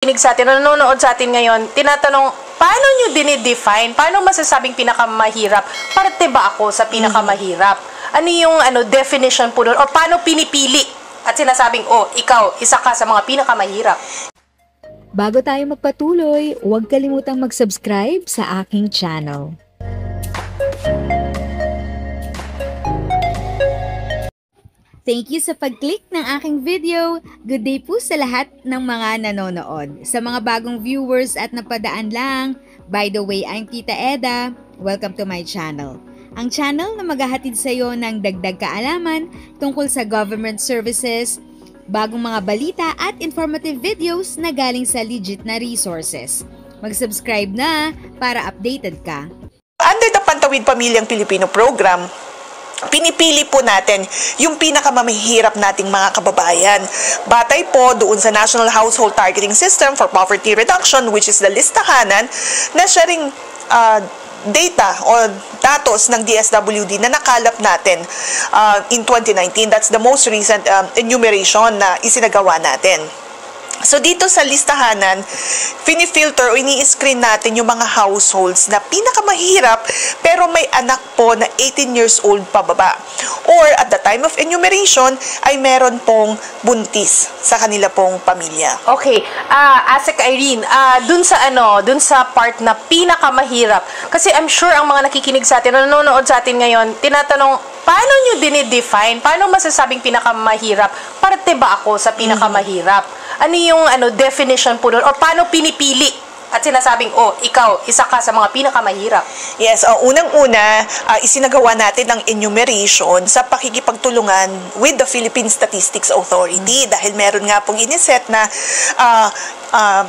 Kinig sa atin, nanonood sa atin ngayon, tinatanong, paano nyo dinidefine? Paano masasabing pinakamahirap? Parte ba ako sa pinakamahirap? Ano yung definition po doon? O paano pinipili? At sinasabing, ikaw, isa ka sa mga pinakamahirap. Bago tayo magpatuloy, huwag kalimutang mag-subscribe sa aking channel. Thank you sa pag-click ng aking video. Good day po sa lahat ng mga nanonood. Sa mga bagong viewers at napadaan lang, by the way, I'm Tita Eda. Welcome to my channel. Ang channel na maghahatid sa iyo ng dagdag kaalaman tungkol sa government services, bagong mga balita at informative videos na galing sa legit na resources. Mag-subscribe na para updated ka. Under the Pantawid Pamilyang Pilipino Program, pinipili po natin yung pinakamamahirap nating mga kababayan. Batay po doon sa National Household Targeting System for Poverty Reduction, which is the listahanan na siya ring data o datos ng DSWD na nakalap natin in 2019. That's the most recent enumeration na isinagawa natin. So dito sa listahanan, pinifilter o ini-screen natin yung mga households na pinakamahirap pero may anak po na 18 years old pababa. Or at the time of enumeration ay meron pong buntis sa kanila pong pamilya. Okay, Asek Irene, dun sa part na pinakamahirap, kasi I'm sure ang mga nakikinig sa atin, nanonood sa atin ngayon, tinatanong, paano nyo dinidefine? Paano masasabing pinakamahirap? Parte ba ako sa pinakamahirap? Ano yung definition po doon? O paano pinipili? At sinasabing, ikaw, isa ka sa mga pinakamahirap. Yes, unang-una, isinagawa natin ang enumeration sa pakikipagtulungan with the Philippine Statistics Authority dahil meron nga pong iniset na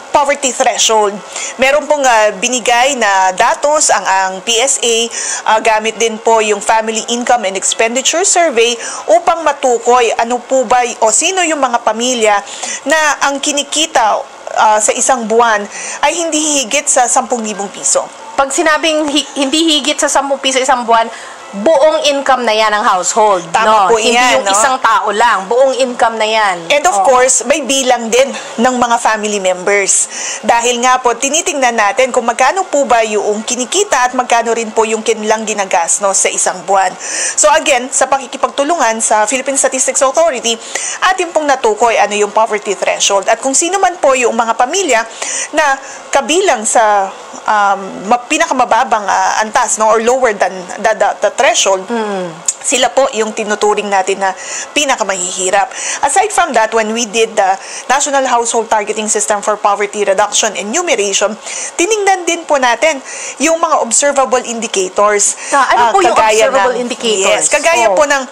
poverty threshold. Meron pong binigay na datos ang PSA, gamit din po yung Family Income and Expenditure Survey upang matukoy ano po ba o sino yung mga pamilya na ang kinikita sa isang buwan ay hindi higit sa 10,000 piso. Pag sinabing hindi higit sa 10 piso isang buwan, buong income na yan ng household. Tama po hindi yan, yung isang tao lang. Buong income na yan. And of course, may bilang din ng mga family members. Dahil nga po, tinitingnan natin kung magkano po ba yung kinikita at magkano rin po yung kanilang ginagastos sa isang buwan. So again, sa pakikipagtulungan sa Philippine Statistics Authority, atin pong natukoy ano yung poverty threshold. At kung sino man po yung mga pamilya na kabilang sa pinakamababang antas, or lower than the threshold, sila po yung tinuturing natin na pinakamahihirap. Aside from that, when we did the National Household Targeting System for Poverty Reduction and Enumeration, tiningnan din po natin yung mga observable indicators. Ano po yung observable indicators? Yes, kagaya po ng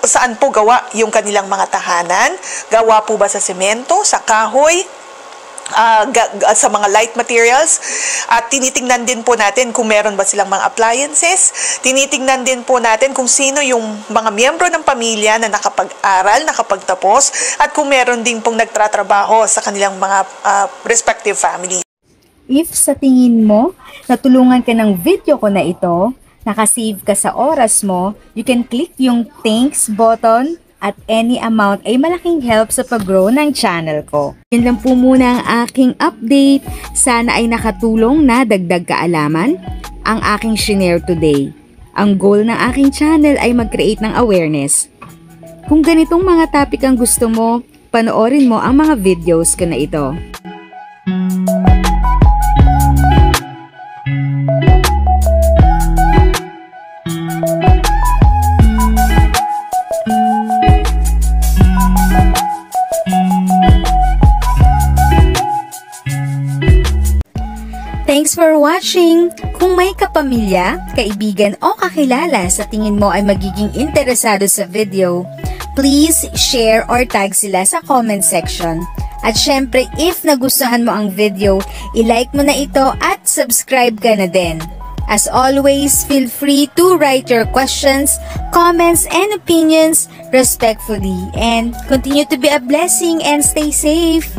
saan po gawa yung kanilang mga tahanan, gawa po ba sa semento, sa kahoy, sa mga light materials, at tinitingnan din po natin kung meron ba silang mga appliances. Tinitingnan din po natin kung sino yung mga miyembro ng pamilya na nakapag-aral, nakapagtapos, at kung meron din pong nagtratrabaho sa kanilang mga respective families. If sa tingin mo, natulungan ka ng video ko na ito, nakasave ka sa oras mo, you can click yung thanks button at any amount ay malaking help sa pag-grow ng channel ko. Yun lang po muna ang aking update. Sana ay nakatulong na dagdag kaalaman ang aking shinare today. Ang goal ng aking channel ay mag-create ng awareness. Kung ganitong mga topic ang gusto mo, panoorin mo ang mga videos ko na ito. Thanks for watching! Kung may kapamilya, kaibigan o kakilala sa tingin mo ay magiging interesado sa video, please share or tag sila sa comment section. At syempre, if nagustuhan mo ang video, i-like mo na ito at subscribe ka na din. As always, feel free to write your questions, comments, and opinions respectfully. And continue to be a blessing and stay safe!